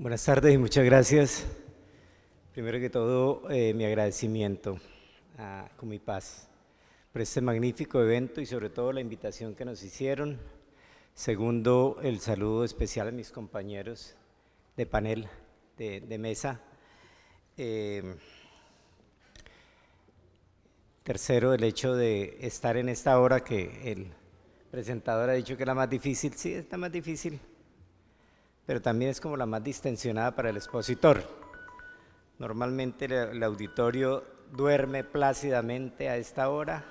Buenas tardes y muchas gracias. Primero que todo, mi agradecimiento a Comipaz por este magnífico evento y sobre todo la invitación que nos hicieron. Segundo, el saludo especial a mis compañeros de panel, de mesa. Tercero, el hecho de estar en esta hora que el presentador ha dicho que es la más difícil. Sí, es la más difícil, pero también es como la más distensionada para el expositor. Normalmente el auditorio duerme plácidamente a esta hora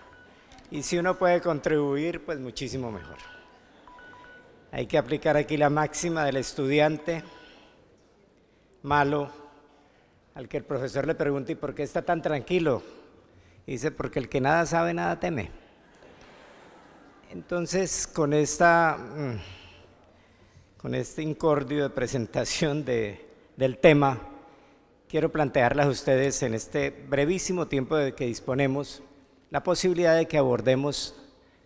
y si uno puede contribuir, pues muchísimo mejor. Hay que aplicar aquí la máxima del estudiante malo al que el profesor le pregunta ¿y por qué está tan tranquilo? Y dice, porque el que nada sabe, nada teme. Entonces, con este incordio de presentación del tema, quiero plantearles a ustedes en este brevísimo tiempo de que disponemos la posibilidad de que abordemos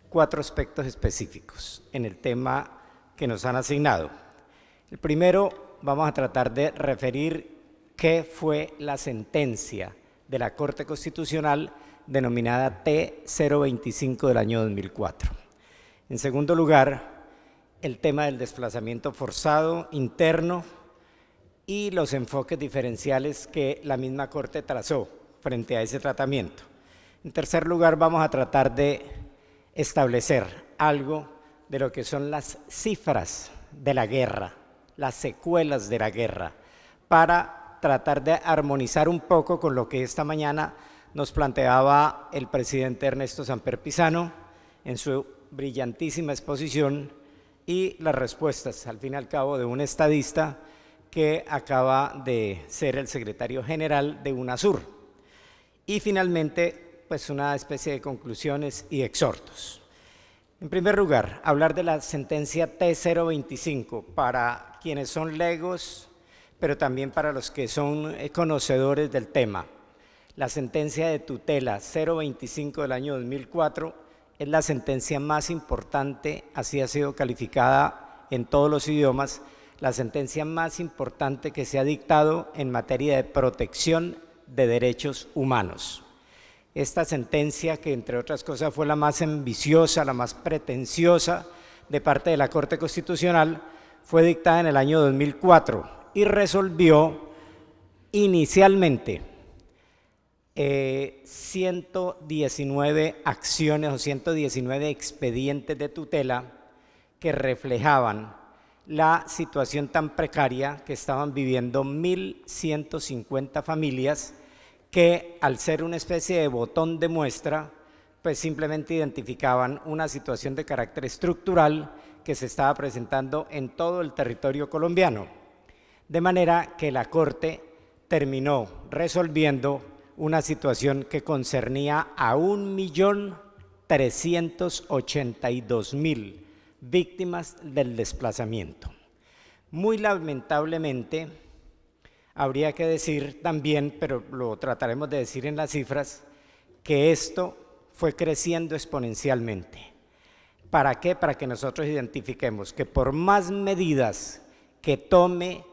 4 aspectos específicos en el tema que nos han asignado. El primero, vamos a tratar de referir qué fue la sentencia de la Corte Constitucional denominada T-025 del año 2004. En segundo lugar, el tema del desplazamiento forzado interno y los enfoques diferenciales que la misma Corte trazó frente a ese tratamiento. En tercer lugar, vamos a tratar de establecer algo de lo que son las cifras de la guerra, las secuelas de la guerra, para tratar de armonizar un poco con lo que esta mañana nos planteaba el presidente Ernesto Samper Pizano en su brillantísima exposición y las respuestas, al fin y al cabo, de un estadista que acaba de ser el secretario general de UNASUR. Y finalmente, pues una especie de conclusiones y exhortos. En primer lugar, hablar de la sentencia T-025 para quienes son legos, pero también para los que son conocedores del tema. La sentencia de tutela 025 del año 2004 es la sentencia más importante, así ha sido calificada en todos los idiomas, la sentencia más importante que se ha dictado en materia de protección de derechos humanos. Esta sentencia, que entre otras cosas fue la más ambiciosa, la más pretenciosa de parte de la Corte Constitucional, fue dictada en el año 2004 y resolvió inicialmente 119 acciones o 119 expedientes de tutela que reflejaban la situación tan precaria que estaban viviendo 1.150 familias que, al ser una especie de botón de muestra, pues simplemente identificaban una situación de carácter estructural que se estaba presentando en todo el territorio colombiano. De manera que la Corte terminó resolviendo una situación que concernía a 1.382.000 víctimas del desplazamiento. Muy lamentablemente, habría que decir también, pero lo trataremos de decir en las cifras, que esto fue creciendo exponencialmente. ¿Para qué? Para que nosotros identifiquemos que por más medidas que tome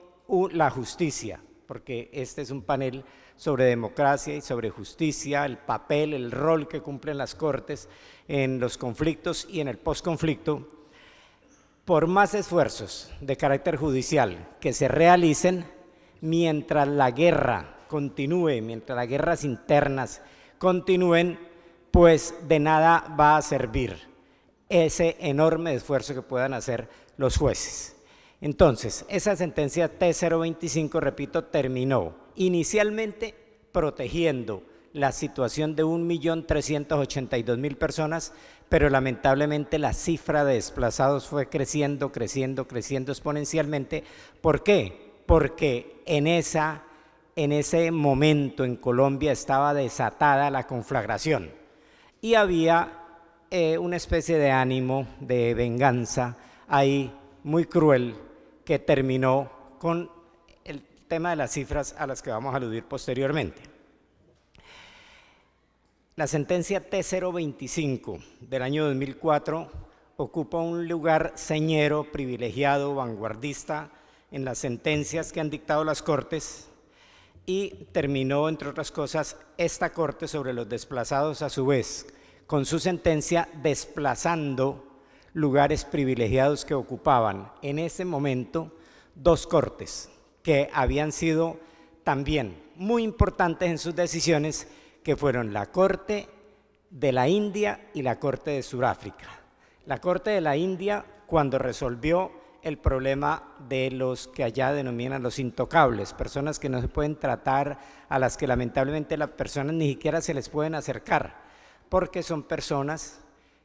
la justicia, porque este es un panel sobre democracia y sobre justicia, el papel, el rol que cumplen las Cortes en los conflictos y en el posconflicto, por más esfuerzos de carácter judicial que se realicen, mientras la guerra continúe, mientras las guerras internas continúen, pues de nada va a servir ese enorme esfuerzo que puedan hacer los jueces. Entonces, esa sentencia T-025, repito, terminó inicialmente protegiendo la situación de 1.382.000 personas, pero lamentablemente la cifra de desplazados fue creciendo exponencialmente. ¿Por qué? Porque en ese momento en Colombia estaba desatada la conflagración y había una especie de ánimo de venganza ahí muy cruel que terminó con el tema de las cifras a las que vamos a aludir posteriormente. La sentencia T-025 del año 2004 ocupa un lugar señero, privilegiado, vanguardista en las sentencias que han dictado las Cortes y terminó, entre otras cosas, esta Corte sobre los desplazados a su vez, con su sentencia desplazando lugares privilegiados que ocupaban en ese momento dos cortes que habían sido también muy importantes en sus decisiones, que fueron la Corte de la India y la Corte de Sudáfrica. La Corte de la India, cuando resolvió el problema de los que allá denominan los intocables, personas que no se pueden tratar, a las que lamentablemente las personas ni siquiera se les pueden acercar, porque son personas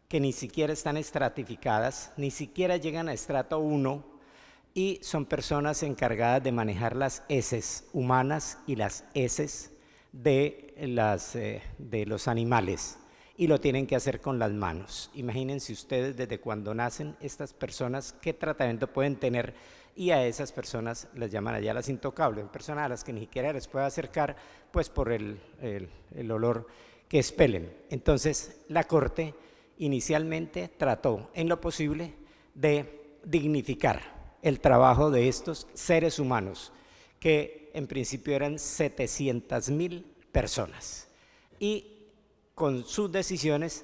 que ni siquiera están estratificadas, ni siquiera llegan a estrato 1, y son personas encargadas de manejar las heces humanas y las heces de los animales, y lo tienen que hacer con las manos. Imagínense ustedes desde cuando nacen estas personas qué tratamiento pueden tener, y a esas personas les llaman allá las intocables, personas a las que ni siquiera les puede acercar pues por el olor que expelen. Entonces la Corte inicialmente trató en lo posible de dignificar el trabajo de estos seres humanos, que en principio eran 700.000 personas, y con sus decisiones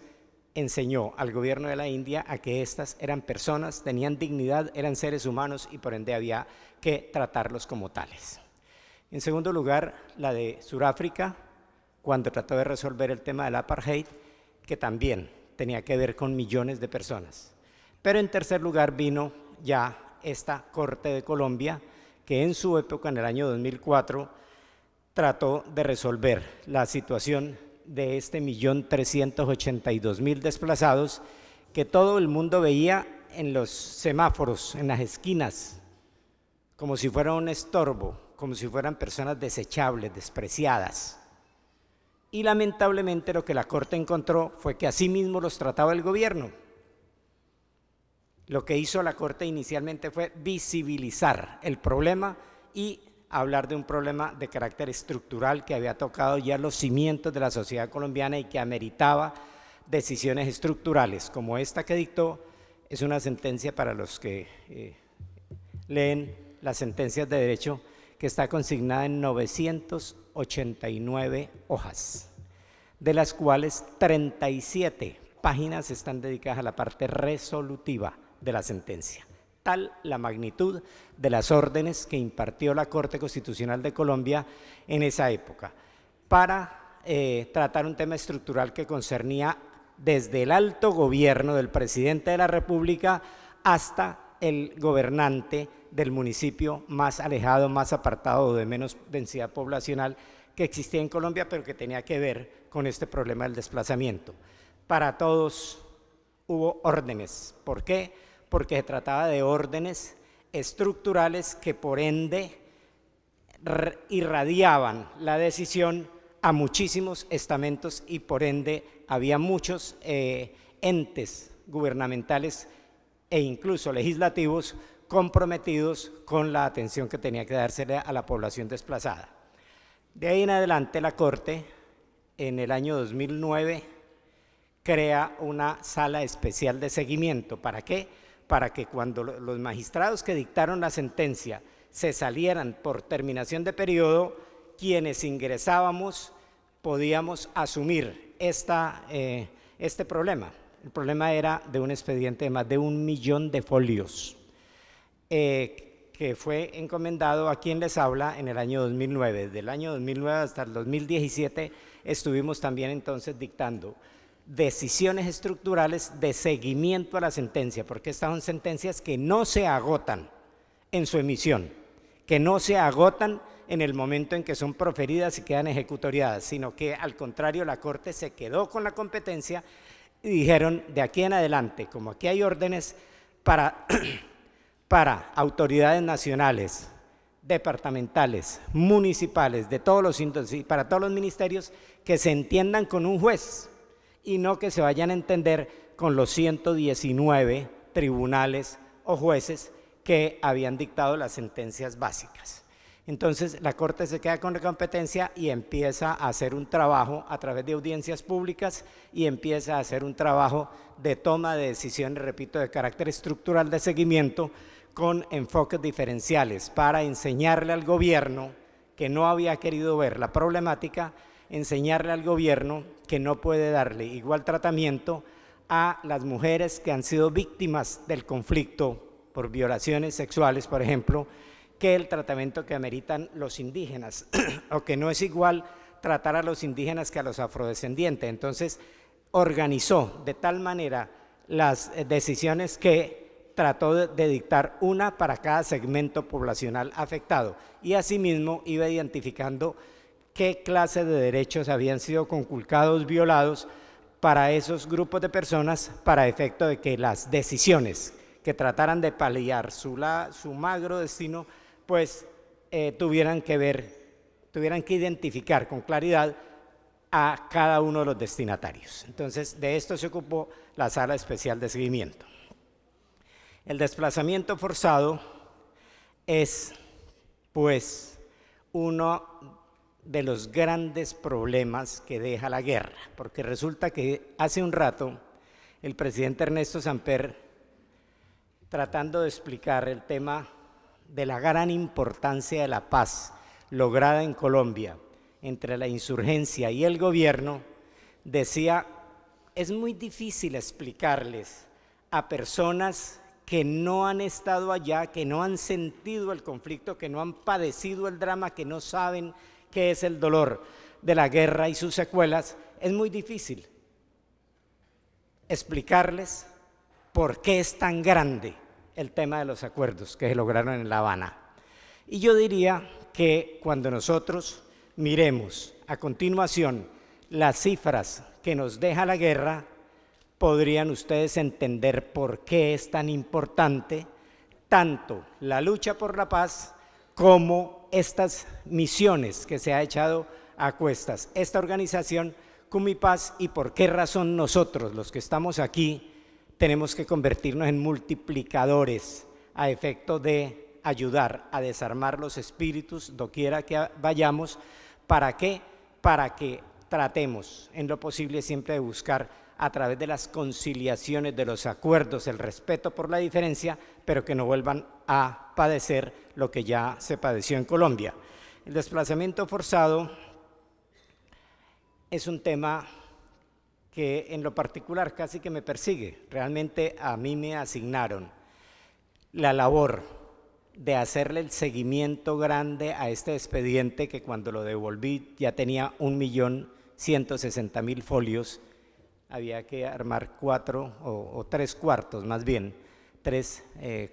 enseñó al gobierno de la India a que estas eran personas, tenían dignidad, eran seres humanos y por ende había que tratarlos como tales. En segundo lugar, la de Sudáfrica, cuando trató de resolver el tema del apartheid, que también tenía que ver con millones de personas. Pero en tercer lugar vino ya esta Corte de Colombia, que en su época, en el año 2004, trató de resolver la situación de 1.382.000 desplazados que todo el mundo veía en los semáforos, en las esquinas, como si fuera un estorbo, como si fueran personas desechables, despreciadas. Y lamentablemente lo que la Corte encontró fue que así mismo los trataba el gobierno. Lo que hizo la Corte inicialmente fue visibilizar el problema y hablar de un problema de carácter estructural que había tocado ya los cimientos de la sociedad colombiana y que ameritaba decisiones estructurales, como esta que dictó. Es una sentencia, para los que leen las sentencias de derecho, que está consignada en 989 hojas, de las cuales 37 páginas están dedicadas a la parte resolutiva de la sentencia. Tal la magnitud de las órdenes que impartió la Corte Constitucional de Colombia en esa época para tratar un tema estructural que concernía desde el alto gobierno del presidente de la República hasta el gobernante del municipio más alejado, más apartado o de menos densidad poblacional que existía en Colombia, pero que tenía que ver con este problema del desplazamiento. Para todos hubo órdenes. ¿Por qué? Porque se trataba de órdenes estructurales que por ende irradiaban la decisión a muchísimos estamentos y por ende había muchos entes gubernamentales e incluso legislativos comprometidos con la atención que tenía que dársele a la población desplazada. De ahí en adelante la Corte, en el año 2009, crea una sala especial de seguimiento. ¿Para qué? Para que cuando los magistrados que dictaron la sentencia se salieran por terminación de periodo, quienes ingresábamos podíamos asumir este problema. El problema era de un expediente de más de 1 millón de folios, que fue encomendado a quien les habla en el año 2009. Del año 2009 hasta el 2017 estuvimos también entonces dictando decisiones estructurales de seguimiento a la sentencia, porque estas son sentencias que no se agotan en su emisión, que no se agotan en el momento en que son proferidas y quedan ejecutoriadas, sino que al contrario la Corte se quedó con la competencia y dijeron: de aquí en adelante, como aquí hay órdenes para autoridades nacionales, departamentales, municipales, de todos los índoles y para todos los ministerios, que se entiendan con un juez y no que se vayan a entender con los 119 tribunales o jueces que habían dictado las sentencias básicas. Entonces la Corte se queda con la competencia y empieza a hacer un trabajo a través de audiencias públicas y empieza a hacer un trabajo de toma de decisiones, repito, de carácter estructural de seguimiento, con enfoques diferenciales para enseñarle al gobierno que no había querido ver la problemática, enseñarle al gobierno que no puede darle igual tratamiento a las mujeres que han sido víctimas del conflicto por violaciones sexuales, por ejemplo, que el tratamiento que ameritan los indígenas, o que no es igual tratar a los indígenas que a los afrodescendientes. Entonces, organizó de tal manera las decisiones que trató de dictar una para cada segmento poblacional afectado, y asimismo iba identificando qué clase de derechos habían sido conculcados, violados para esos grupos de personas, para efecto de que las decisiones que trataran de paliar su magro destino, pues tuvieran que identificar con claridad a cada uno de los destinatarios. Entonces, de esto se ocupó la Sala Especial de Seguimiento. El desplazamiento forzado es, pues, uno de los grandes problemas que deja la guerra, porque resulta que hace un rato el presidente Ernesto Samper, tratando de explicar el tema de la gran importancia de la paz lograda en Colombia entre la insurgencia y el gobierno, decía: es muy difícil explicarles a personas que no han estado allá, que no han sentido el conflicto, que no han padecido el drama, que no saben qué es el dolor de la guerra y sus secuelas, es muy difícil explicarles por qué es tan grande el tema de los acuerdos que se lograron en La Habana. Y yo diría que cuando nosotros miremos a continuación las cifras que nos deja la guerra, podrían ustedes entender por qué es tan importante tanto la lucha por la paz como estas misiones que se ha echado a cuestas esta organización Cumipaz, y por qué razón nosotros, los que estamos aquí, tenemos que convertirnos en multiplicadores a efecto de ayudar a desarmar los espíritus doquiera que vayamos. ¿Para qué? Para que tratemos en lo posible siempre de buscar a través de las conciliaciones, de los acuerdos, el respeto por la diferencia, pero que no vuelvan a padecer lo que ya se padeció en Colombia. El desplazamiento forzado es un tema que en lo particular casi que me persigue. Realmente a mí me asignaron la labor de hacerle el seguimiento grande a este expediente, que cuando lo devolví ya tenía 1.160.000 folios. Había que armar 4 o 3 cuartos, más bien, 3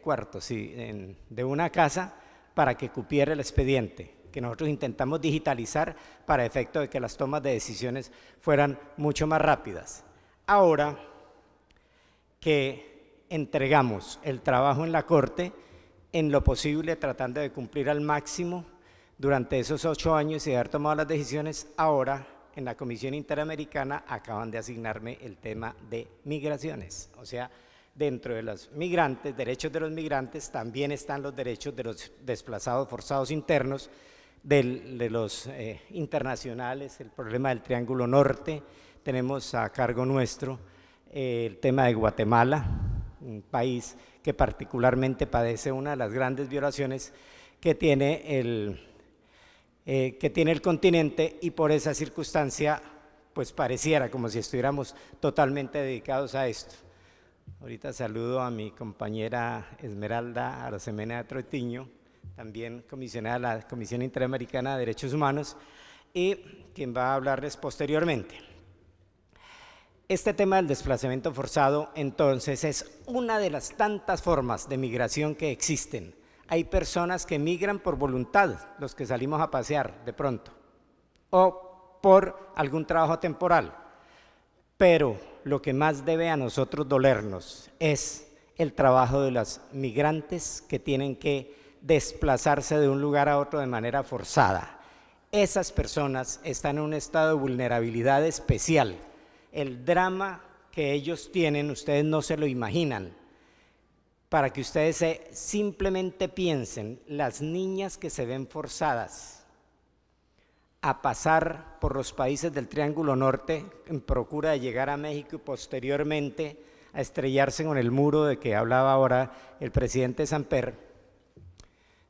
cuartos, sí, de una casa para que cupiera el expediente, que nosotros intentamos digitalizar para efecto de que las tomas de decisiones fueran mucho más rápidas. Ahora que entregamos el trabajo en la Corte, en lo posible tratando de cumplir al máximo durante esos 8 años y de haber tomado las decisiones, ahora en la Comisión Interamericana acaban de asignarme el tema de migraciones. O sea, dentro de los migrantes, derechos de los migrantes, también están los derechos de los desplazados forzados internos, de los internacionales, el problema del Triángulo Norte. Tenemos a cargo nuestro el tema de Guatemala, un país que particularmente padece una de las grandes violaciones que tiene el continente, y por esa circunstancia pues pareciera como si estuviéramos totalmente dedicados a esto. Ahorita saludo a mi compañera Esmeralda Arosemena de Troitiño, también comisionada de la Comisión Interamericana de Derechos Humanos, y quien va a hablarles posteriormente. Este tema del desplazamiento forzado, entonces, es una de las tantas formas de migración que existen. Hay personas que migran por voluntad, los que salimos a pasear de pronto, o por algún trabajo temporal, pero lo que más debe a nosotros dolernos es el trabajo de los migrantes que tienen que desplazarse de un lugar a otro de manera forzada. Esas personas están en un estado de vulnerabilidad especial. El drama que ellos tienen, ustedes no se lo imaginan. Para que ustedes simplemente piensen, las niñas que se ven forzadas a pasar por los países del Triángulo Norte en procura de llegar a México y posteriormente a estrellarse con el muro de que hablaba ahora el presidente Samper,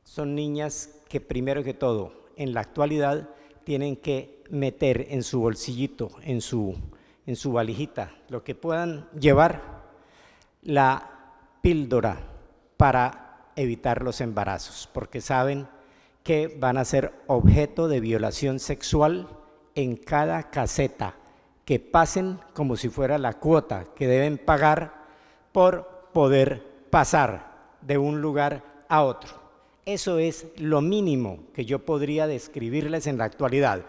son niñas que primero que todo, en la actualidad, tienen que meter en su bolsillito, en su valijita, lo que puedan llevar, la píldora para evitar los embarazos, porque saben que van a ser objeto de violación sexual en cada caseta que pasen, como si fuera la cuota que deben pagar por poder pasar de un lugar a otro. Eso es lo mínimo que yo podría describirles en la actualidad.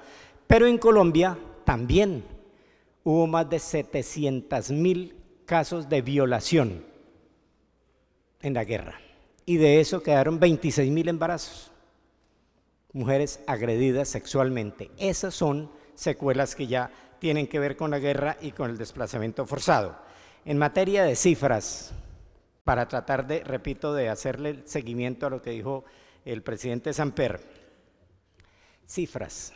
Pero en Colombia también hubo más de 700.000 casos de violación en la guerra. Y de eso quedaron 26.000 embarazos. Mujeres agredidas sexualmente. Esas son secuelas que ya tienen que ver con la guerra y con el desplazamiento forzado. En materia de cifras, para tratar de, repito, de hacerle el seguimiento a lo que dijo el presidente Samper, cifras,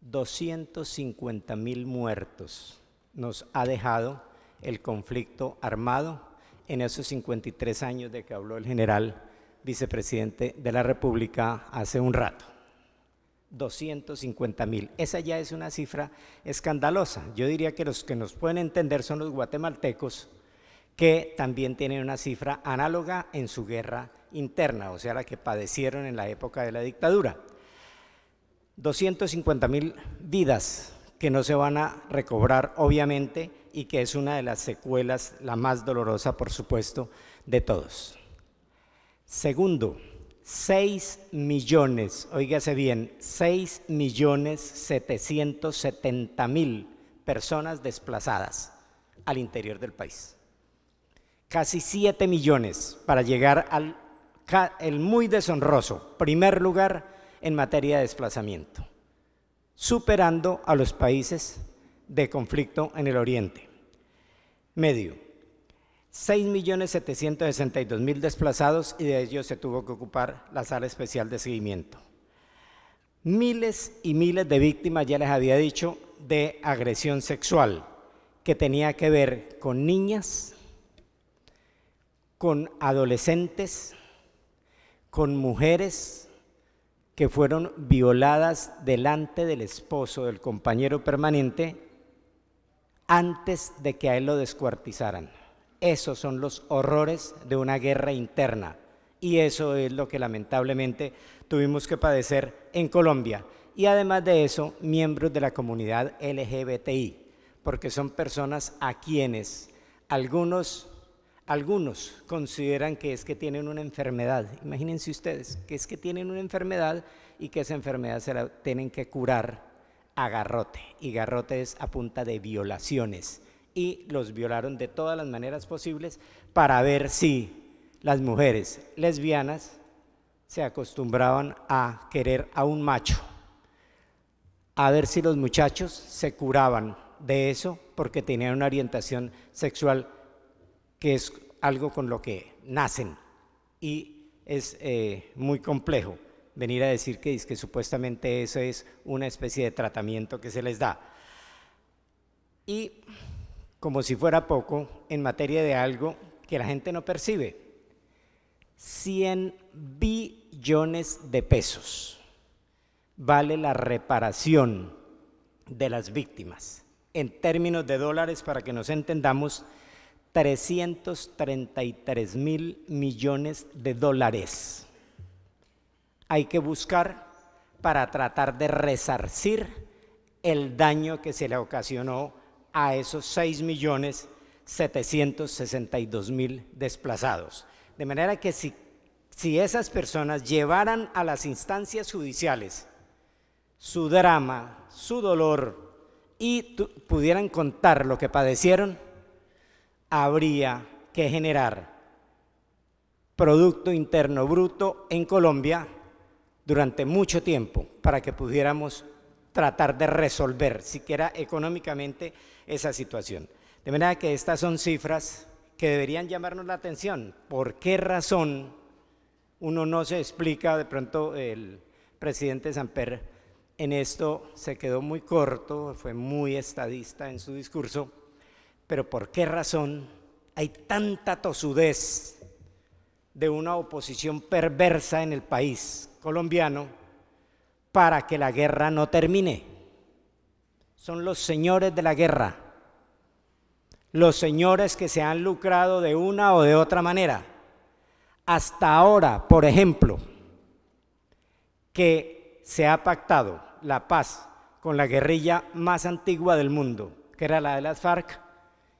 250.000 muertos nos ha dejado el conflicto armado en esos 53 años de que habló el general vicepresidente de la República hace un rato. 250.000. Esa ya es una cifra escandalosa. Yo diría que los que nos pueden entender son los guatemaltecos, que también tienen una cifra análoga en su guerra interna, o sea, la que padecieron en la época de la dictadura. 250.000 vidas que no se van a recobrar, obviamente, y que es una de las secuelas, la más dolorosa, por supuesto, de todos. Segundo, 6 millones, óigase bien, 6.770.000 personas desplazadas al interior del país. Casi 7 millones para llegar al el muy deshonroso primer lugar en materia de desplazamiento, superando a los países de conflicto en el Oriente Medio. 6.762.000 desplazados, y de ellos se tuvo que ocupar la Sala Especial de Seguimiento. Miles y miles de víctimas, ya les había dicho, de agresión sexual, que tenía que ver con niñas, con adolescentes, con mujeres que fueron violadas delante del esposo, del compañero permanente, antes de que a él lo descuartizaran. Esos son los horrores de una guerra interna, y eso es lo que lamentablemente tuvimos que padecer en Colombia. Y además de eso, miembros de la comunidad LGBTI, porque son personas a quienes algunos consideran que es que tienen una enfermedad. Imagínense ustedes que es que tienen una enfermedad y que esa enfermedad se la tienen que curar a garrote, y garrote es a punta de violaciones, y los violaron de todas las maneras posibles para ver si las mujeres lesbianas se acostumbraban a querer a un macho, a ver si los muchachos se curaban de eso porque tenían una orientación sexual que es algo con lo que nacen, y es muy complejo venir a decir que supuestamente eso es una especie de tratamiento que se les da. Y como si fuera poco, en materia de algo que la gente no percibe, 100 billones de pesos vale la reparación de las víctimas. En términos de dólares, para que nos entendamos, 333.000 millones de dólares hay que buscar para tratar de resarcir el daño que se le ocasionó a esos 6.762.000 desplazados. De manera que si esas personas llevaran a las instancias judiciales su drama, su dolor, y pudieran contar lo que padecieron, habría que generar Producto Interno Bruto en Colombia durante mucho tiempo para que pudiéramos tratar de resolver, siquiera económicamente, esa situación. De manera que estas son cifras que deberían llamarnos la atención. ¿Por qué razón uno no se explica? De pronto el presidente Samper en esto se quedó muy corto, fue muy estadista en su discurso, pero ¿por qué razón hay tanta tosudez de una oposición perversa en el país colombiano para que la guerra no termine. Son los señores de la guerra, los señores que se han lucrado de una o de otra manera. Hasta ahora, por ejemplo, que se ha pactado la paz con la guerrilla más antigua del mundo, que era la de las FARC,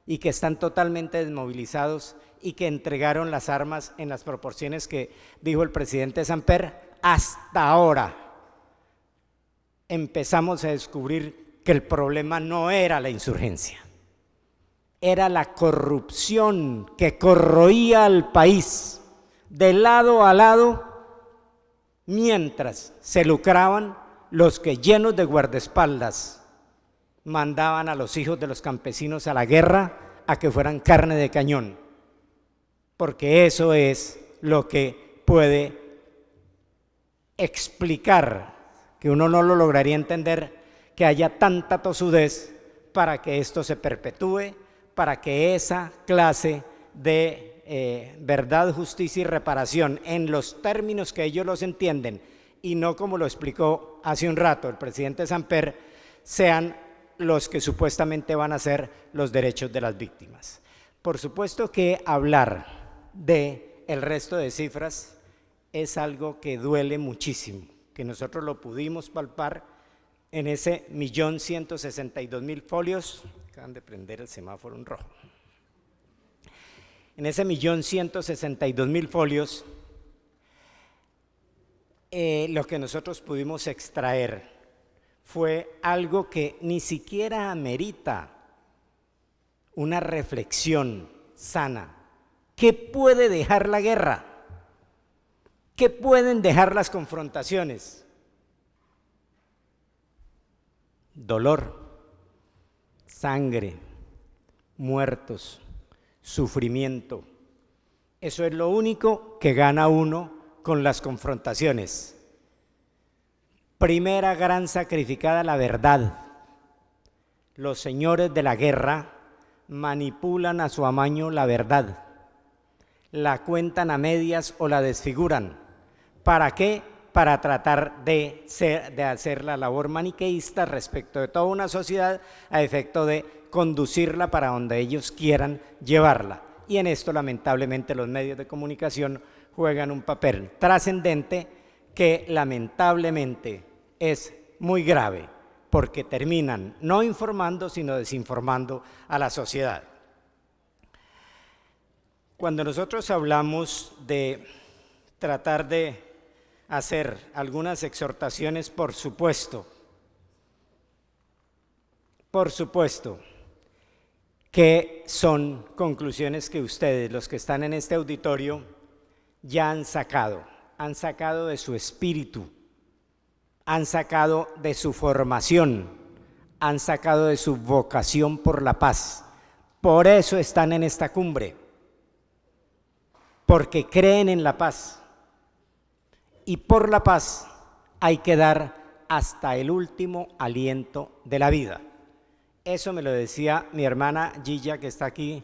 y que están totalmente desmovilizados y que entregaron las armas en las proporciones que dijo el presidente Samper. Hasta ahora empezamos a descubrir que el problema no era la insurgencia, era la corrupción que corroía al país de lado a lado, mientras se lucraban los que, llenos de guardaespaldas, mandaban a los hijos de los campesinos a la guerra a que fueran carne de cañón, porque eso es lo que puede explicar, que uno no lo lograría entender, que haya tanta tosudez para que esto se perpetúe, para que esa clase de verdad, justicia y reparación, en los términos que ellos los entienden, y no como lo explicó hace un rato el presidente Samper, sean los que supuestamente van a ser los derechos de las víctimas. Por supuesto que hablar de el resto de cifras es algo que duele muchísimo, que nosotros lo pudimos palpar en ese 1.162.000 folios. Acaban de prender el semáforo en rojo. En ese 1.162.000 folios, lo que nosotros pudimos extraer fue algo que ni siquiera amerita una reflexión sana. ¿Qué puede dejar la guerra? ¿Qué pueden dejar las confrontaciones? Dolor, sangre, muertos, sufrimiento. Eso es lo único que gana uno con las confrontaciones. Primera gran sacrificada, la verdad. Los señores de la guerra manipulan a su amaño la verdad, la cuentan a medias o la desfiguran. ¿Para qué? Para tratar de hacer la labor maniqueísta respecto de toda una sociedad a efecto de conducirla para donde ellos quieran llevarla. Y en esto, lamentablemente, los medios de comunicación juegan un papel trascendente que lamentablemente es muy grave, porque terminan no informando, sino desinformando a la sociedad. Cuando nosotros hablamos de tratar de hacer algunas exhortaciones, por supuesto que son conclusiones que ustedes, los que están en este auditorio, ya han sacado de su espíritu, han sacado de su formación, han sacado de su vocación por la paz. Por eso están en esta cumbre, porque creen en la paz. Y por la paz hay que dar hasta el último aliento de la vida. Eso me lo decía mi hermana Gilla, que está aquí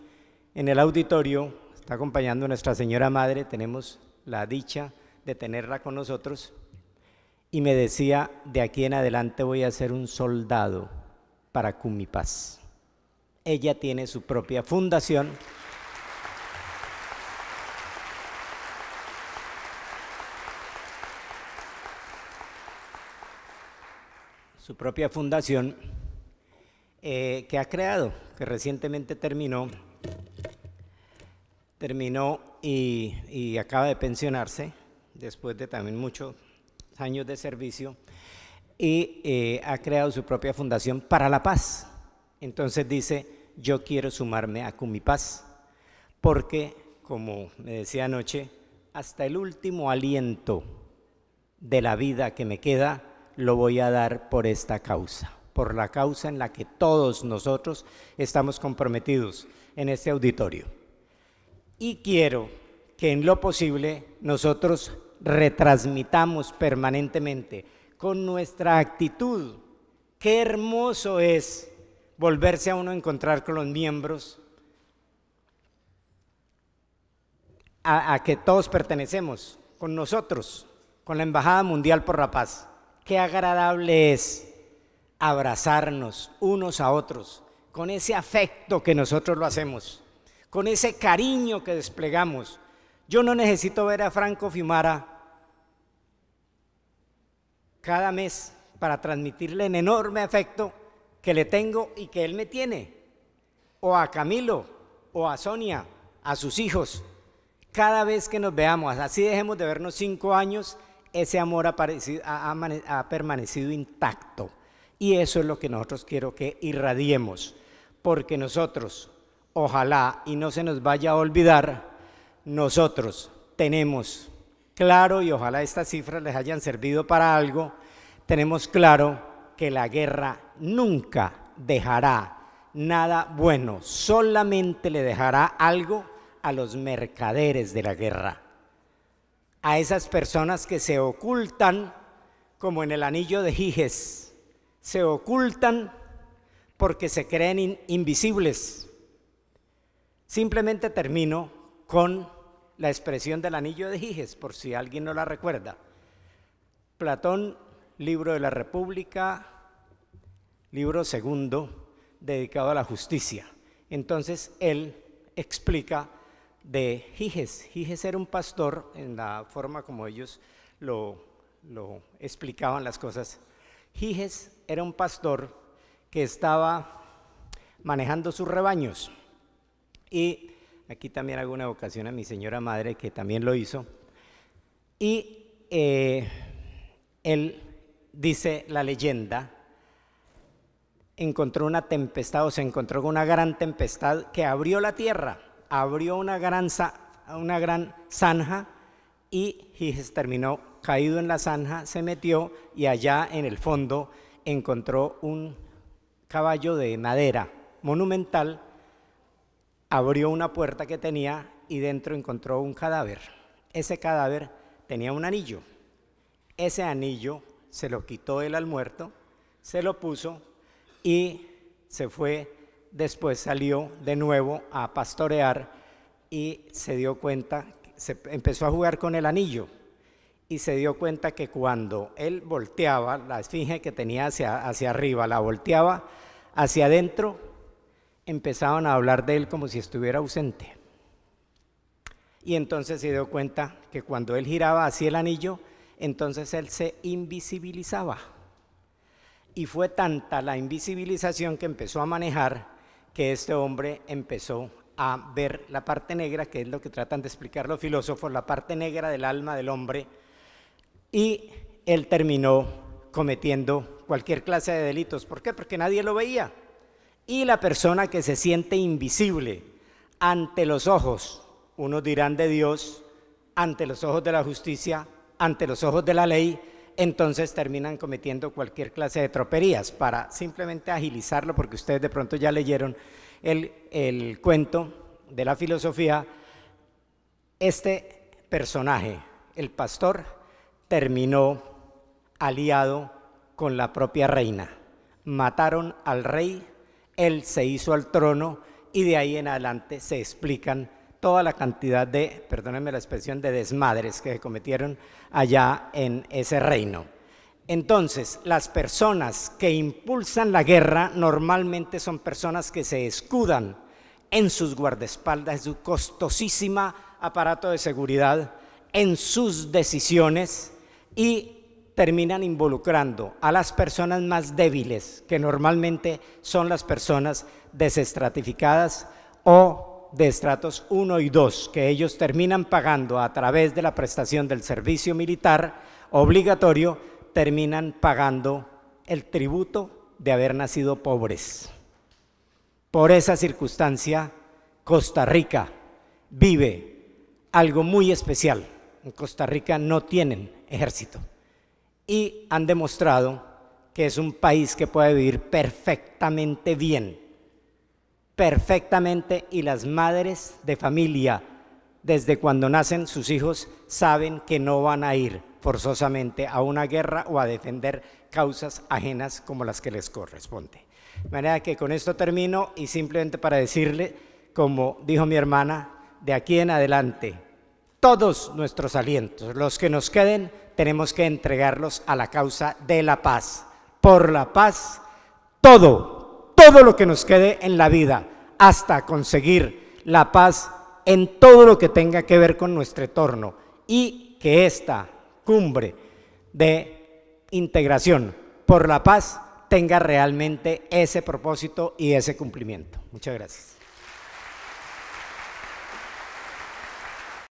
en el auditorio, está acompañando a Nuestra Señora Madre, tenemos la dicha de tenerla con nosotros, y me decía: de aquí en adelante voy a ser un soldado para Cumipaz. Ella tiene su propia fundación. Que ha creado, que recientemente terminó y acaba de pensionarse después de también muchos años de servicio, y ha creado su propia fundación para la paz. Entonces dice: yo quiero sumarme a Cumipaz, porque, como me decía anoche, hasta el último aliento de la vida que me queda lo voy a dar por esta causa, por la causa en la que todos nosotros estamos comprometidos en este auditorio. Y quiero que en lo posible nosotros retransmitamos permanentemente con nuestra actitud. Qué hermoso es volverse a uno a encontrar con los miembros a que todos pertenecemos, con nosotros, con la Embajada Mundial por la Paz. Qué agradable es abrazarnos unos a otros, con ese afecto que nosotros lo hacemos, con ese cariño que desplegamos. Yo no necesito ver a Franco Fiumara cada mes para transmitirle el enorme afecto que le tengo y que él me tiene, o a Camilo, o a Sonia, a sus hijos. Cada vez que nos veamos, así dejemos de vernos 5 años, ese amor ha permanecido intacto. Y eso es lo que nosotros quiero que irradiemos, porque nosotros, ojalá y no se nos vaya a olvidar, nosotros tenemos claro, y ojalá estas cifras les hayan servido para algo, tenemos claro que la guerra nunca dejará nada bueno, solamente le dejará algo a los mercaderes de la guerra, a esas personas que se ocultan como en el anillo de Giges, se ocultan porque se creen invisibles. Simplemente termino con la expresión del anillo de Giges, por si alguien no la recuerda. Platón, Libro de la República, libro segundo, dedicado a la justicia. Entonces él explica de Giges. Giges era un pastor, en la forma como ellos lo explicaban las cosas. Giges era un pastor que estaba manejando sus rebaños, y aquí también hago una evocación a mi señora madre, que también lo hizo, y él, dice la leyenda, encontró una tempestad, o se encontró con una gran tempestad que abrió la tierra, abrió una gran zanja, y Giges terminó caído en la zanja, se metió y allá en el fondo encontró un caballo de madera monumental, abrió una puerta que tenía y dentro encontró un cadáver. Ese cadáver tenía un anillo. Ese anillo se lo quitó él al muerto, se lo puso y se fue. Después salió de nuevo a pastorear y se dio cuenta, empezó a jugar con el anillo y se dio cuenta que cuando él volteaba, la esfinge que tenía hacia arriba, la volteaba hacia adentro, empezaban a hablar de él como si estuviera ausente. Y entonces se dio cuenta que cuando él giraba hacia el anillo, entonces él se invisibilizaba. Y fue tanta la invisibilización que empezó a manejar que este hombre empezó a ver la parte negra, que es lo que tratan de explicar los filósofos, la parte negra del alma del hombre, y él terminó cometiendo cualquier clase de delitos. ¿Por qué? Porque nadie lo veía. Y la persona que se siente invisible ante los ojos, unos dirán de Dios, ante los ojos de la justicia, ante los ojos de la ley, entonces terminan cometiendo cualquier clase de tropelías. Para simplemente agilizarlo, porque ustedes de pronto ya leyeron el cuento de la filosofía, este personaje, el pastor, terminó aliado con la propia reina. Mataron al rey, él se hizo al trono y de ahí en adelante se explican toda la cantidad de, perdónenme la expresión, de desmadres que se cometieron allá en ese reino. Entonces, las personas que impulsan la guerra normalmente son personas que se escudan en sus guardaespaldas, en su costosísima aparato de seguridad, en sus decisiones, y terminan involucrando a las personas más débiles, que normalmente son las personas desestratificadas o de estratos 1 y 2, que ellos terminan pagando a través de la prestación del servicio militar obligatorio, terminan pagando el tributo de haber nacido pobres. Por esa circunstancia, Costa Rica vive algo muy especial. En Costa Rica no tienen ejército y han demostrado que es un país que puede vivir perfectamente bien, perfectamente, y las madres de familia, desde cuando nacen sus hijos, saben que no van a ir forzosamente a una guerra o a defender causas ajenas como las que les corresponde. De manera que con esto termino, y simplemente para decirle, como dijo mi hermana, de aquí en adelante todos nuestros alientos, los que nos queden, tenemos que entregarlos a la causa de la paz. Por la paz, todo lo que nos quede en la vida, hasta conseguir la paz en todo lo que tenga que ver con nuestro entorno, y que esta cumbre de integración por la paz tenga realmente ese propósito y ese cumplimiento. Muchas gracias.